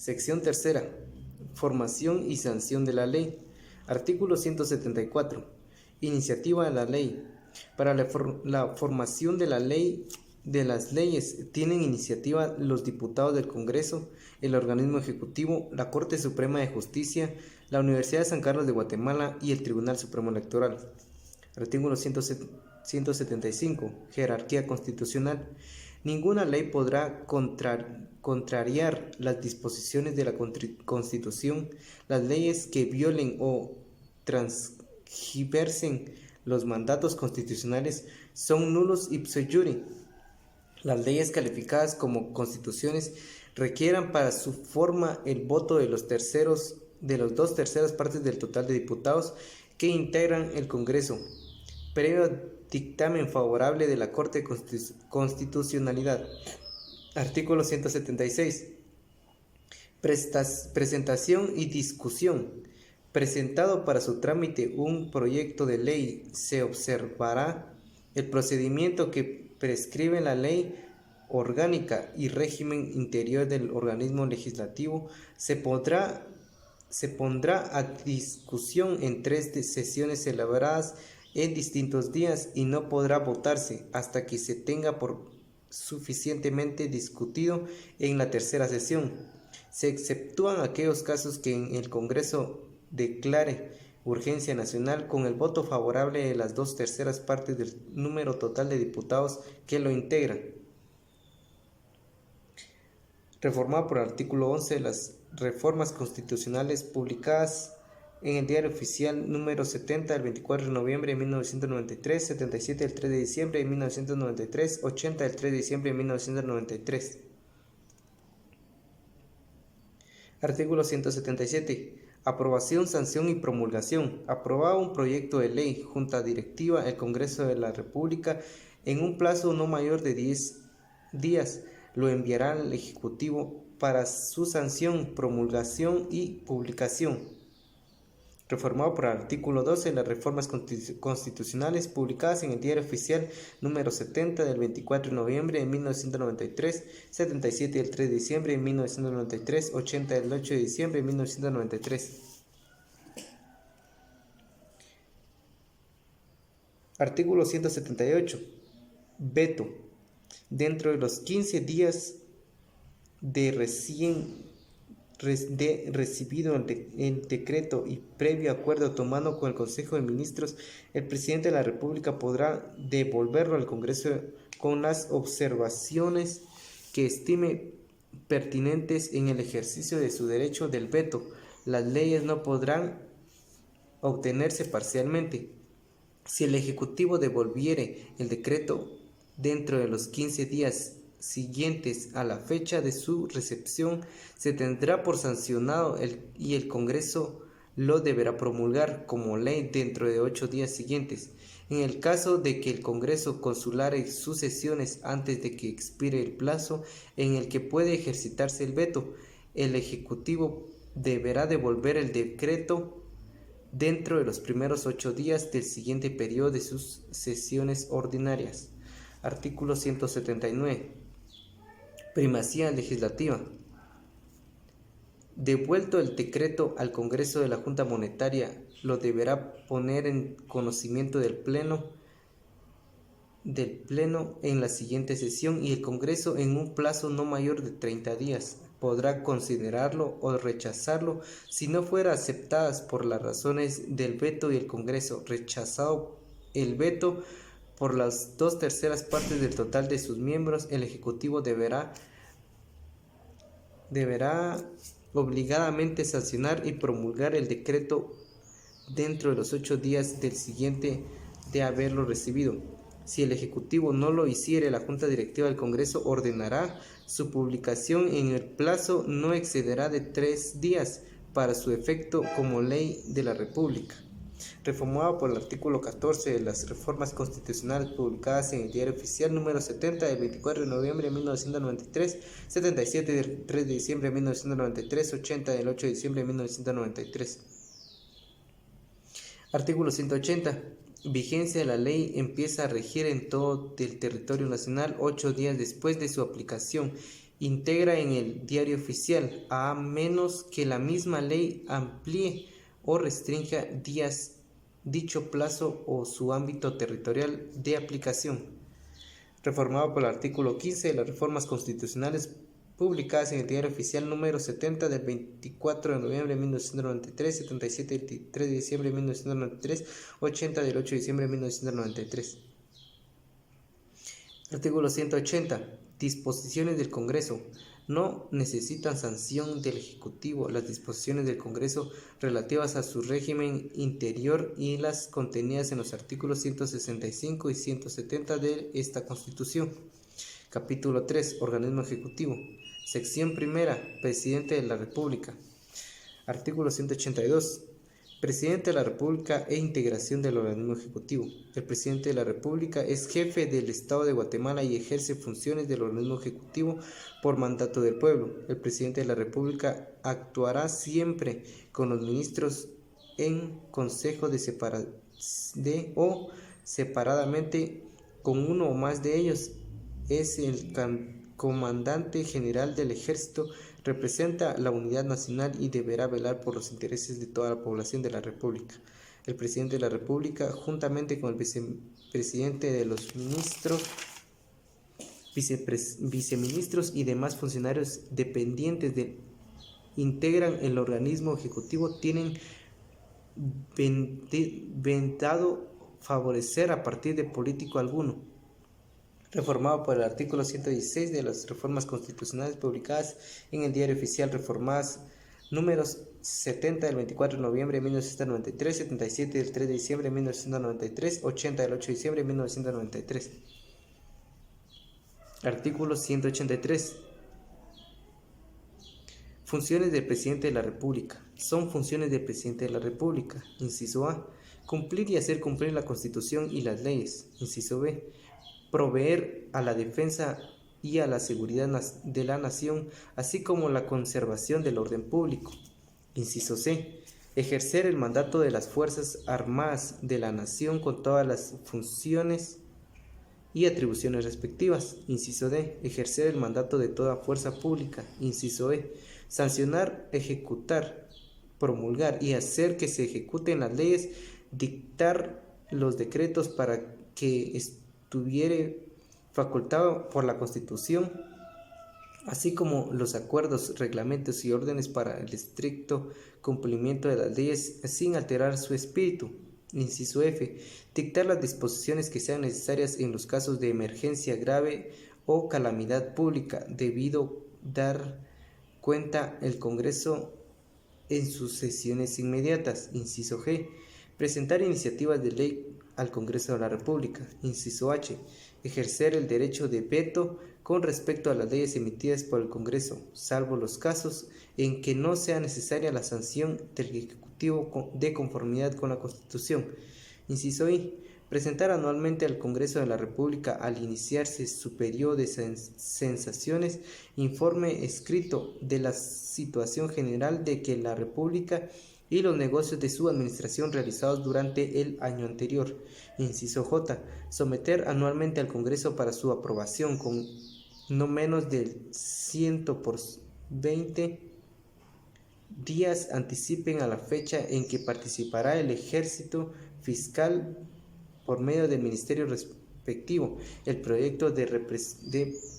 Sección tercera. Formación y sanción de la ley. Artículo 174. Iniciativa de la ley. Para la formación de la ley de las leyes tienen iniciativa los diputados del Congreso, el organismo ejecutivo, la Corte Suprema de Justicia, la Universidad de San Carlos de Guatemala y el Tribunal Supremo Electoral. Artículo 175. Jerarquía constitucional. Ninguna ley podrá contrariar las disposiciones de la Constitución. Las leyes que violen o transgiversen los mandatos constitucionales son nulos ipso iure. Las leyes calificadas como constituciones requieran para su forma el voto de los 2/3 partes del total de diputados que integran el Congreso, previo dictamen favorable de la Corte de Constitucionalidad. Artículo 176. Presentación y discusión. Presentado para su trámite un proyecto de ley, se observará el procedimiento que prescribe la ley orgánica y régimen interior del organismo legislativo. Se pondrá a discusión en 3 sesiones celebradas en distintos días y no podrá votarse hasta que se tenga por suficientemente discutido en la tercera sesión. Se exceptúan aquellos casos que en el Congreso declare urgencia nacional con el voto favorable de las 2/3 partes del número total de diputados que lo integran. Reformado por el artículo 11 de las reformas constitucionales publicadas en el Diario Oficial número 70 del 24 de noviembre de 1993, 77 del 3 de diciembre de 1993, 80 del 3 de diciembre de 1993. Artículo 177. Aprobación, sanción y promulgación. Aprobado un proyecto de ley, Junta Directiva, el Congreso de la República, en un plazo no mayor de 10 días, lo enviará al Ejecutivo para su sanción, promulgación y publicación. Reformado por el artículo 12 de las reformas constitucionales publicadas en el Diario Oficial número 70 del 24 de noviembre de 1993, 77 del 3 de diciembre de 1993, 80 del 8 de diciembre de 1993. Artículo 178. Veto. Dentro de los 15 días de recibido el decreto y previo acuerdo tomado con el Consejo de Ministros, el presidente de la República podrá devolverlo al Congreso con las observaciones que estime pertinentes en el ejercicio de su derecho del veto. Las leyes no podrán obtenerse parcialmente. Si el Ejecutivo devolviere el decreto dentro de los 15 días siguientes a la fecha de su recepción, se tendrá por sancionado y el Congreso lo deberá promulgar como ley dentro de 8 días siguientes. En el caso de que el Congreso consulare sus sesiones antes de que expire el plazo en el que puede ejercitarse el veto, el Ejecutivo deberá devolver el decreto dentro de los primeros 8 días del siguiente periodo de sus sesiones ordinarias. Artículo 179. Primacía legislativa. Devuelto el decreto al Congreso de la Junta Monetaria, lo deberá poner en conocimiento del Pleno en la siguiente sesión y el Congreso en un plazo no mayor de 30 días. Podrá considerarlo o rechazarlo si no fuera aceptadas por las razones del veto y el Congreso rechazado el veto por las 2/3 partes del total de sus miembros, el Ejecutivo deberá obligadamente sancionar y promulgar el decreto dentro de los 8 días del siguiente de haberlo recibido. Si el Ejecutivo no lo hiciere, la Junta Directiva del Congreso ordenará su publicación en el plazo no excederá de 3 días para su efecto como ley de la República. Reformado por el artículo 14 de las reformas constitucionales publicadas en el Diario Oficial número 70 del 24 de noviembre de 1993, 77 del 3 de diciembre de 1993, 80 del 8 de diciembre de 1993. Artículo 180. Vigencia de la ley empieza a regir en todo el territorio nacional 8 días después de su aplicación integra en el diario oficial, a menos que la misma ley amplíe o restrinja dicho plazo o su ámbito territorial de aplicación. Reformado por el artículo 15 de las reformas constitucionales publicadas en el diario oficial número 70 del 24 de noviembre de 1993, 77 del 3 de diciembre de 1993, 80 del 8 de diciembre de 1993. Artículo 180. Disposiciones del Congreso. No necesitan sanción del Ejecutivo las disposiciones del Congreso relativas a su régimen interior y las contenidas en los artículos 165 y 170 de esta Constitución. Capítulo 3. Organismo Ejecutivo. Sección primera. Presidente de la República. Artículo 182. Presidente de la República e integración del organismo ejecutivo. El presidente de la República es jefe del Estado de Guatemala y ejerce funciones del organismo ejecutivo por mandato del pueblo. El presidente de la República actuará siempre con los ministros en consejo o separadamente con uno o más de ellos. Es el comandante general del ejército, representa la unidad nacional y deberá velar por los intereses de toda la población de la República. El presidente de la República, juntamente con el vicepresidente de los ministros, viceministros y demás funcionarios dependientes integran el organismo ejecutivo, tienen vetado favorecer a partido de político alguno. Reformado por el artículo 116 de las reformas constitucionales publicadas en el diario oficial reformadas números 70 del 24 de noviembre de 1993, 77 del 3 de diciembre de 1993, 80 del 8 de diciembre de 1993. Artículo 183. Funciones del Presidente de la República. Son funciones del Presidente de la República. Inciso A. Cumplir y hacer cumplir la Constitución y las leyes. Inciso B. Proveer a la defensa y a la seguridad de la nación, así como la conservación del orden público. Inciso C. Ejercer el mandato de las Fuerzas Armadas de la nación con todas las funciones y atribuciones respectivas. Inciso D. Ejercer el mandato de toda fuerza pública. Inciso E. Sancionar, ejecutar, promulgar y hacer que se ejecuten las leyes, dictar los decretos para que estuviere facultado por la Constitución, así como los acuerdos, reglamentos y órdenes para el estricto cumplimiento de las leyes sin alterar su espíritu. Inciso F. Dictar las disposiciones que sean necesarias en los casos de emergencia grave o calamidad pública, debido dar cuenta el Congreso en sus sesiones inmediatas. Inciso G. Presentar iniciativas de ley al Congreso de la República. Inciso H. Ejercer el derecho de veto con respecto a las leyes emitidas por el Congreso, salvo los casos en que no sea necesaria la sanción del Ejecutivo de conformidad con la Constitución. Inciso I. Presentar anualmente al Congreso de la República, al iniciarse su periodo de cesaciones, informe escrito de la situación general de que la República y los negocios de su administración realizados durante el año anterior. Inciso J. Someter anualmente al Congreso para su aprobación con no menos del 120 días anticipen a la fecha en que participará el ejército fiscal por medio del ministerio respectivo el proyecto de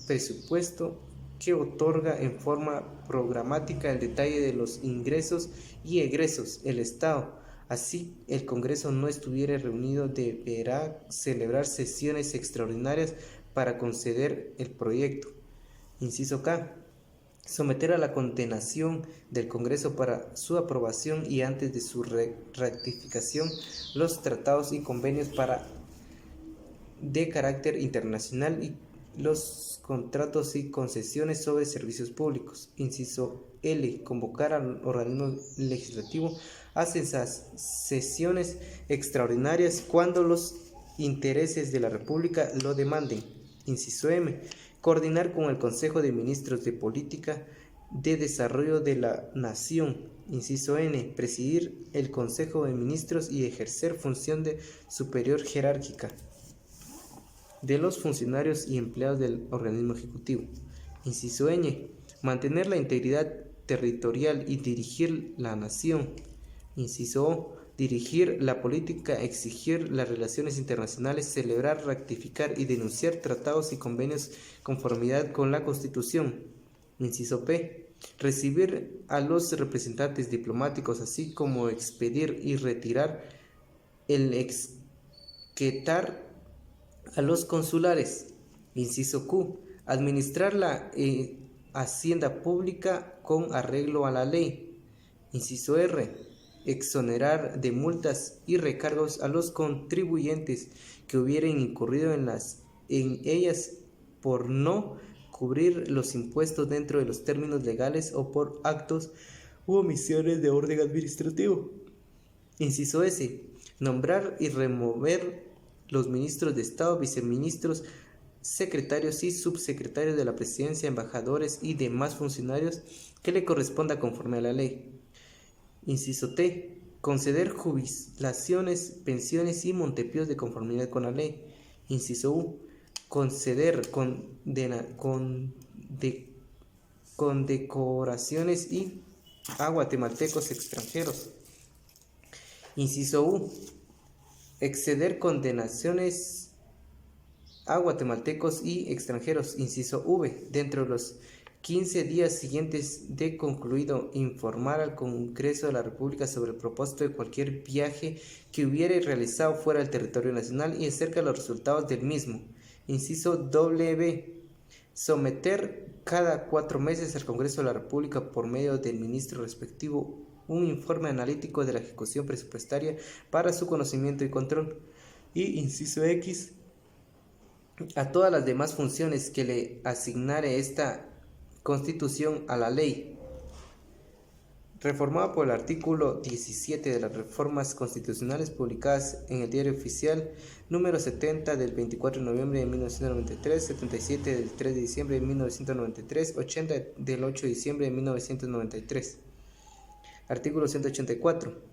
presupuesto que otorga en forma programática el detalle de los ingresos y egresos. El Estado, así el Congreso no estuviera reunido, deberá celebrar sesiones extraordinarias para conceder el proyecto. Inciso K. Someter a la condenación del Congreso para su aprobación y antes de su ratificación los tratados y convenios de carácter internacional y los contratos y concesiones sobre servicios públicos. Inciso L. Convocar al organismo legislativo a sesiones extraordinarias cuando los intereses de la República lo demanden. Inciso M. Coordinar con el Consejo de Ministros de Política de Desarrollo de la Nación. Inciso N. Presidir el Consejo de Ministros y ejercer función de superior jerárquica de los funcionarios y empleados del organismo ejecutivo. Inciso Ñ. Mantener la integridad territorial y dirigir la nación. Inciso O. Dirigir la política, exigir las relaciones internacionales, celebrar, rectificar y denunciar tratados y convenios conformidad con la Constitución. Inciso P. Recibir a los representantes diplomáticos, así como expedir y retirar el exquetar a los consulares. Inciso Q. Administrar la hacienda pública con arreglo a la ley. Inciso R. Exonerar de multas y recargos a los contribuyentes que hubieran incurrido en ellas por no cubrir los impuestos dentro de los términos legales o por actos u omisiones de orden administrativo. Inciso S. Nombrar y remover los ministros de Estado, viceministros, secretarios y subsecretarios de la presidencia, embajadores y demás funcionarios que le corresponda conforme a la ley. Inciso T. Conceder jubilaciones, pensiones y montepíos de conformidad con la ley. Inciso U. Conceder condecoraciones a guatemaltecos extranjeros. Inciso U. Exceder condenaciones a guatemaltecos y extranjeros. Inciso V. Dentro de los 15 días siguientes de concluido, informar al Congreso de la República sobre el propósito de cualquier viaje que hubiere realizado fuera del territorio nacional y acerca de los resultados del mismo. Inciso W. Someter cada 4 meses al Congreso de la República por medio del ministro respectivo un informe analítico de la ejecución presupuestaria para su conocimiento y control. Y inciso X. A todas las demás funciones que le asignare esta Constitución a la ley. Reformada por el artículo 17 de las reformas constitucionales publicadas en el Diario Oficial número 70 del 24 de noviembre de 1993, 77 del 3 de diciembre de 1993, 80 del 8 de diciembre de 1993. Artículo 184.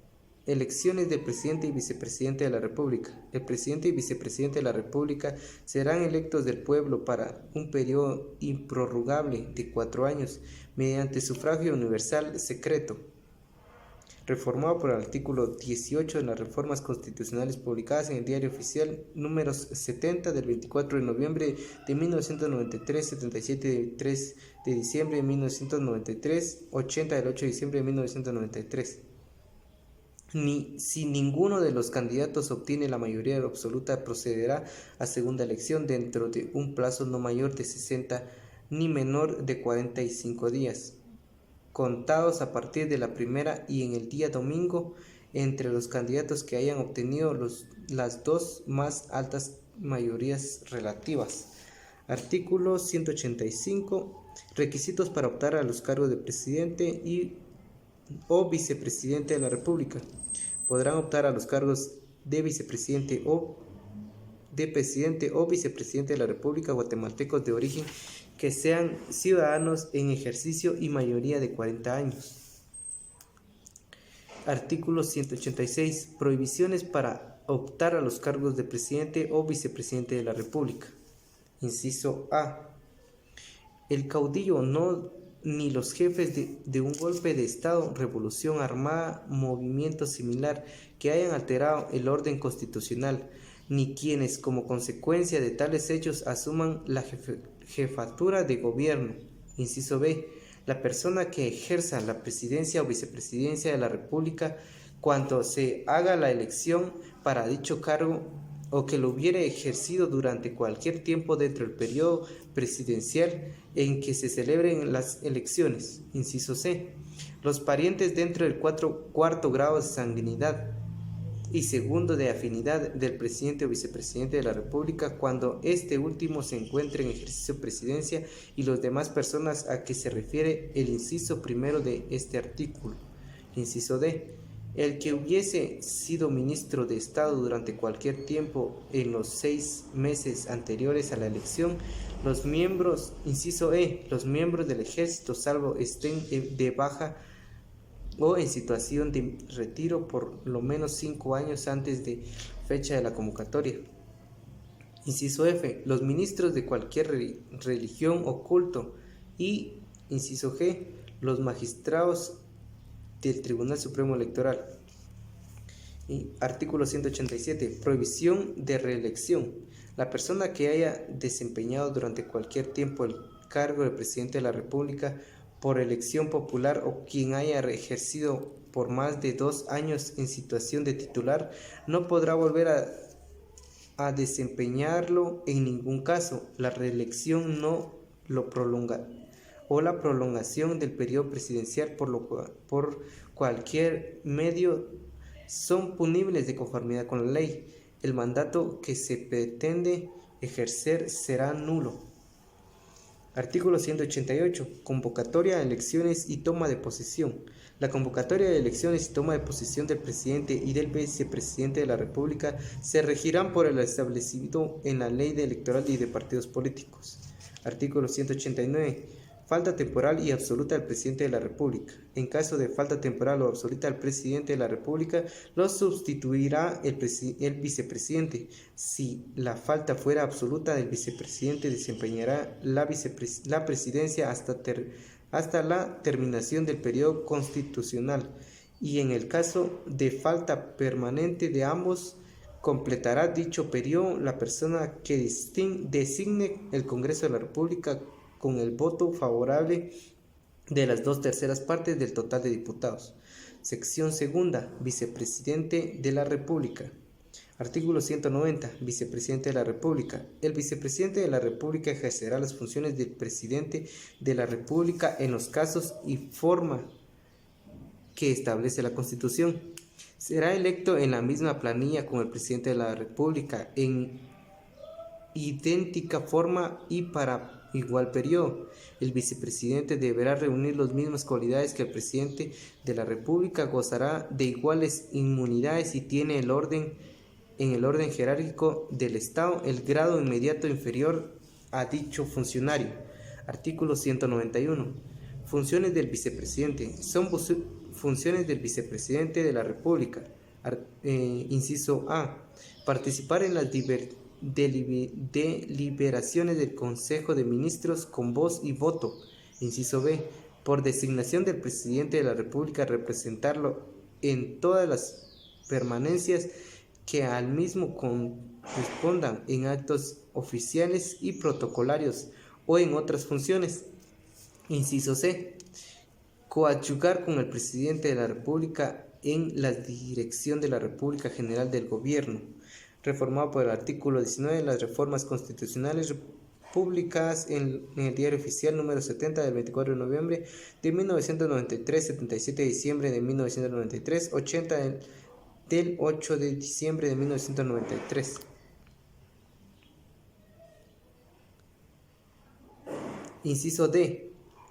Elecciones del presidente y vicepresidente de la República. El presidente y vicepresidente de la República serán electos del pueblo para un periodo improrrogable de 4 años mediante sufragio universal secreto. Reformado por el artículo 18 de las reformas constitucionales publicadas en el Diario Oficial números 70 del 24 de noviembre de 1993, 77 del 3 de diciembre de 1993, 80 del 8 de diciembre de 1993. Si ninguno de los candidatos obtiene la mayoría absoluta, procederá a segunda elección dentro de un plazo no mayor de 60 ni menor de 45 días, contados a partir de la primera y en el día domingo, entre los candidatos que hayan obtenido las dos más altas mayorías relativas. Artículo 185. Requisitos para optar a los cargos de presidente o vicepresidente de la República. Podrán optar a los cargos de vicepresidente o de presidente o vicepresidente de la República guatemaltecos de origen que sean ciudadanos en ejercicio y mayoría de 40 años. Artículo 186. Prohibiciones para optar a los cargos de presidente o vicepresidente de la República. Inciso A. El caudillo ni los jefes de un golpe de Estado, revolución armada, movimiento similar que hayan alterado el orden constitucional, ni quienes como consecuencia de tales hechos asuman la jefatura de gobierno. Inciso B. La persona que ejerza la presidencia o vicepresidencia de la República cuando se haga la elección para dicho cargo o que lo hubiere ejercido durante cualquier tiempo dentro del periodo presidencial en que se celebren las elecciones. Inciso C. Los parientes dentro del cuarto grado de sanguinidad y segundo de afinidad del presidente o vicepresidente de la República cuando este último se encuentre en ejercicio de presidencia y las demás personas a que se refiere el inciso primero de este artículo. Inciso D. El que hubiese sido ministro de Estado durante cualquier tiempo en los 6 meses anteriores a la elección, los miembros, inciso E, los miembros del ejército, salvo estén de baja o en situación de retiro por lo menos 5 años antes de fecha de la convocatoria. Inciso F. Los ministros de cualquier religión o culto Y inciso G, los magistrados del Tribunal Supremo Electoral. Y artículo 187, prohibición de reelección. La persona que haya desempeñado durante cualquier tiempo el cargo de presidente de la República por elección popular o quien haya ejercido por más de 2 años en situación de titular no podrá volver a desempeñarlo en ningún caso. La reelección no lo prolonga o la prolongación del periodo presidencial por cualquier medio son punibles de conformidad con la ley. El mandato que se pretende ejercer será nulo. Artículo 188. Convocatoria a elecciones y toma de posesión. La convocatoria de elecciones y toma de posesión del presidente y del vicepresidente de la República se regirán por el establecido en la Ley Electoral y de Partidos Políticos. Artículo 189. Falta temporal y absoluta del presidente de la República. En caso de falta temporal o absoluta del presidente de la República, lo sustituirá el vicepresidente. Si la falta fuera absoluta del vicepresidente, desempeñará la presidencia hasta la terminación del periodo constitucional. Y en el caso de falta permanente de ambos, completará dicho periodo la persona que designe el Congreso de la República con el voto favorable de las 2/3 partes del total de diputados. Sección segunda. Vicepresidente de la República. Artículo 190. Vicepresidente de la República. El vicepresidente de la República ejercerá las funciones del presidente de la República en los casos y forma que establece la Constitución. Será electo en la misma planilla con el presidente de la República en idéntica forma y para igual periodo. El vicepresidente deberá reunir las mismas cualidades que el presidente de la República, gozará de iguales inmunidades y tiene en el orden jerárquico del Estado el grado inmediato inferior a dicho funcionario. Artículo 191. Funciones del vicepresidente. Son funciones del vicepresidente de la República. Inciso A. Participar en las deliberaciones del Consejo de Ministros con voz y voto. Inciso B. Por designación del presidente de la República, representarlo en todas las permanencias que al mismo correspondan en actos oficiales y protocolarios o en otras funciones. Inciso C. Coadyuvar con el presidente de la República en la dirección de la República General del Gobierno, reformado por el artículo 19 de las reformas constitucionales publicadas en el Diario Oficial número 70 del 24 de noviembre de 1993, 77 de diciembre de 1993, 80 del 8 de diciembre de 1993. Inciso D.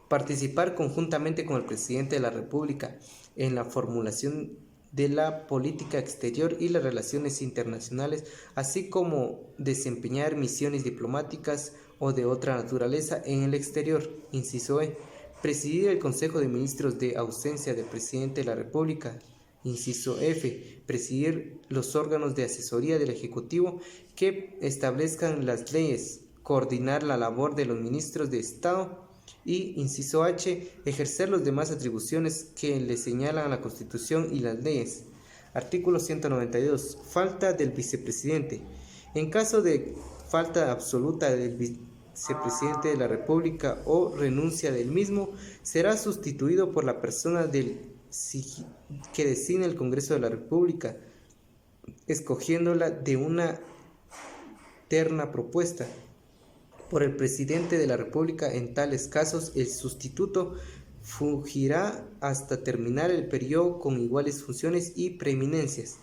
Participar conjuntamente con el presidente de la República en la formulación de la política exterior y las relaciones internacionales, así como desempeñar misiones diplomáticas o de otra naturaleza en el exterior. Inciso E. Presidir el Consejo de Ministros de ausencia del presidente de la República. Inciso F. Presidir los órganos de asesoría del Ejecutivo que establezcan las leyes. Coordinar la labor de los ministros de Estado. Y inciso H, ejercer las demás atribuciones que le señalan la Constitución y las leyes. Artículo 192. Falta del vicepresidente. En caso de falta absoluta del vicepresidente de la República o renuncia del mismo, será sustituido por la persona que designe el Congreso de la República, escogiéndola de una terna propuesta por el presidente de la República. En tales casos, el sustituto fungirá hasta terminar el periodo con iguales funciones y preeminencias.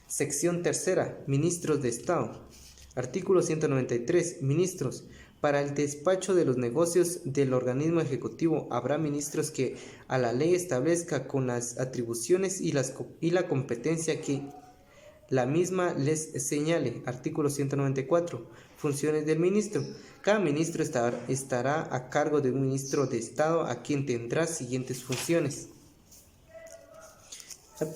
Sección tercera. Ministros de Estado. Artículo 193. Ministros. Para el despacho de los negocios del organismo ejecutivo habrá ministros que a la ley establezca con las atribuciones y la competencia que la misma les señale. Artículo 194. Funciones del ministro. Cada ministro estará a cargo de un ministro de Estado a quien tendrá siguientes funciones.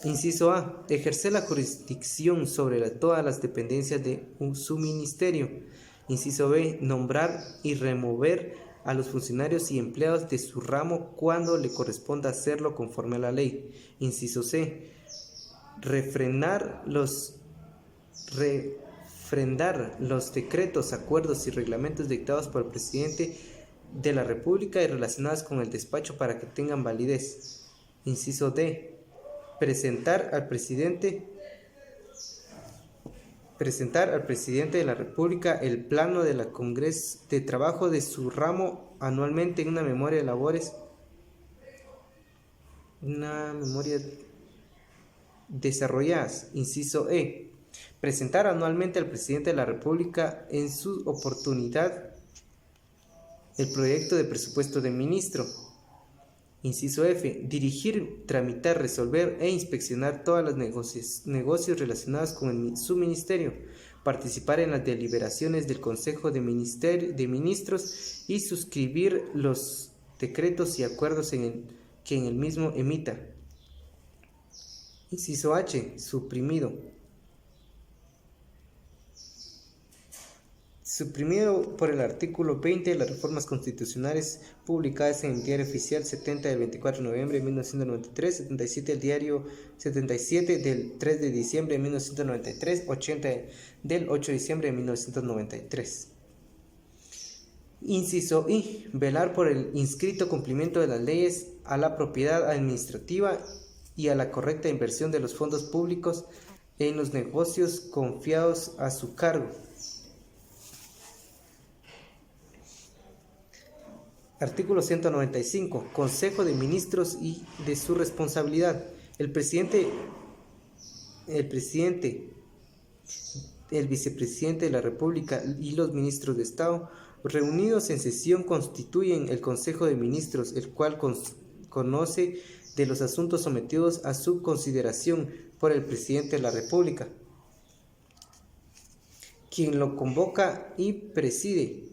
Inciso A. Ejercer la jurisdicción sobre todas las dependencias de su ministerio. Inciso B. Nombrar y remover a los funcionarios y empleados de su ramo cuando le corresponda hacerlo conforme a la ley. Inciso C. Refrendar los decretos, acuerdos y reglamentos dictados por el presidente de la República y relacionados con el despacho para que tengan validez. Inciso D. Presentar al presidente de la República el plano de la Congreso de trabajo de su ramo anualmente en una memoria de labores, desarrolladas. Inciso E. Presentar anualmente al presidente de la República en su oportunidad el proyecto de presupuesto del ministro. Inciso F. Dirigir, tramitar, resolver e inspeccionar todos los negocios relacionados con su ministerio. Participar en las deliberaciones del Consejo de Ministros y suscribir los decretos y acuerdos que en el mismo emita. Inciso H. Suprimido por el artículo 20 de las reformas constitucionales publicadas en el Diario Oficial 70 del 24 de noviembre de 1993, 77 del Diario 77 del 3 de diciembre de 1993, 80 del 8 de diciembre de 1993. Inciso I. Velar por el inscrito cumplimiento de las leyes, a la propiedad administrativa y a la correcta inversión de los fondos públicos en los negocios confiados a su cargo. Artículo 195. Consejo de Ministros y de su responsabilidad. El presidente, el vicepresidente de la República y los ministros de Estado, reunidos en sesión, constituyen el Consejo de Ministros, el cual conoce de los asuntos sometidos a su consideración por el presidente de la República, quien lo convoca y preside.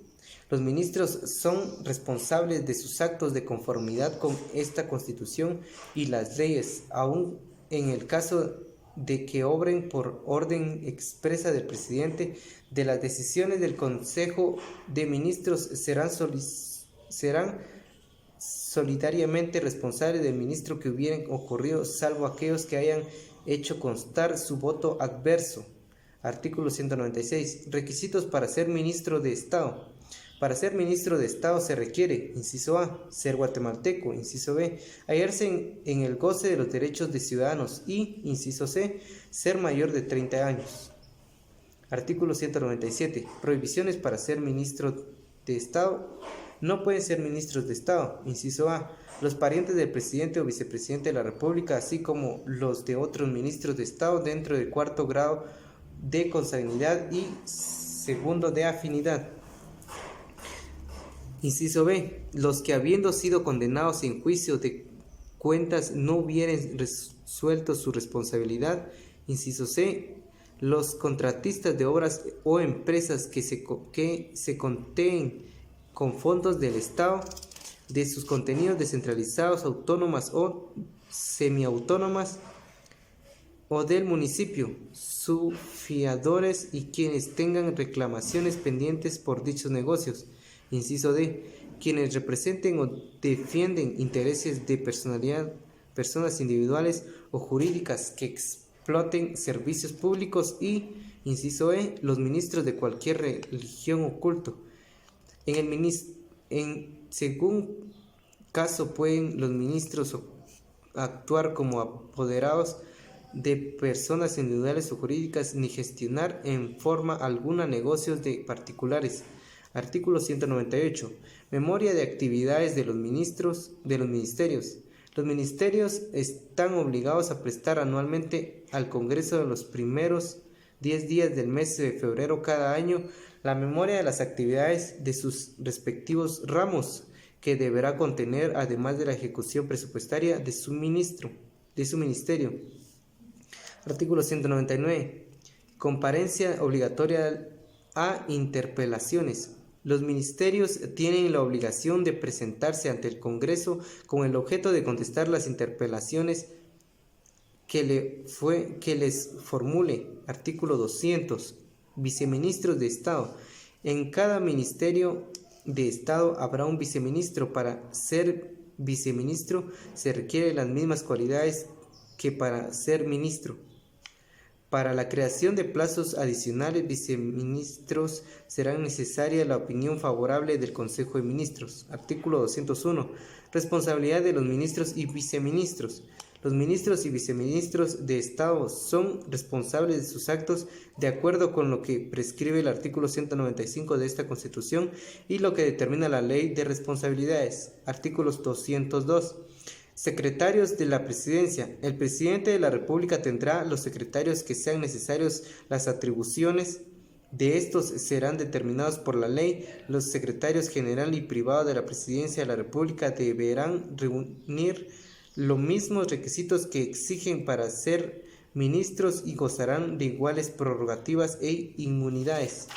Los ministros son responsables de sus actos de conformidad con esta Constitución y las leyes, aun en el caso de que obren por orden expresa del presidente. De las decisiones del Consejo de Ministros serán solidariamente responsables del ministro que hubieran ocurrido, salvo aquellos que hayan hecho constar su voto adverso. Artículo 196. Requisitos para ser ministro de Estado. Para ser ministro de Estado se requiere, inciso A, ser guatemalteco, inciso B, hallarse en el goce de los derechos de ciudadanos y, inciso C, ser mayor de 30 años. Artículo 197. Prohibiciones para ser ministro de Estado. No pueden ser ministros de Estado. Inciso A. Los parientes del presidente o vicepresidente de la República, así como los de otros ministros de Estado dentro del 4º grado de consanguinidad y 2º de afinidad. Inciso B. Los que habiendo sido condenados en juicio de cuentas no hubieren resuelto su responsabilidad. Inciso C. Los contratistas de obras o empresas que se conteen con fondos del Estado, de sus contenidos descentralizados, autónomas o semiautónomas, o del municipio, sus fiadores y quienes tengan reclamaciones pendientes por dichos negocios. Inciso D. Quienes representen o defienden intereses de personas individuales o jurídicas que exploten servicios públicos y, inciso E, los ministros de cualquier religión o culto. Según caso pueden los ministros actuar como apoderados de personas individuales o jurídicas ni gestionar en forma alguna negocios de particulares. Artículo 198. Memoria de actividades de los ministerios. Los ministerios están obligados a prestar anualmente al Congreso de los primeros 10 días del mes de febrero cada año la memoria de las actividades de sus respectivos ramos, que deberá contener, además de la ejecución presupuestaria de su ministerio. Artículo 199. Comparencia obligatoria a interpelaciones. Los ministerios tienen la obligación de presentarse ante el Congreso con el objeto de contestar las interpelaciones que les formule. Artículo 200. Viceministros de Estado. En cada ministerio de Estado habrá un viceministro. Para ser viceministro se requieren las mismas cualidades que para ser ministro. Para la creación de plazos adicionales viceministros será necesaria la opinión favorable del Consejo de Ministros. Artículo 201. Responsabilidad de los ministros y viceministros. Los ministros y viceministros de Estado son responsables de sus actos de acuerdo con lo que prescribe el artículo 195 de esta Constitución y lo que determina la Ley de Responsabilidades. Artículos 202. Secretarios de la Presidencia. El Presidente de la República tendrá los secretarios que sean necesarios. Las atribuciones de estos serán determinados por la ley. Los secretarios general y privado de la Presidencia de la República deberán reunir los mismos requisitos que exigen para ser ministros y gozarán de iguales prerrogativas e inmunidades.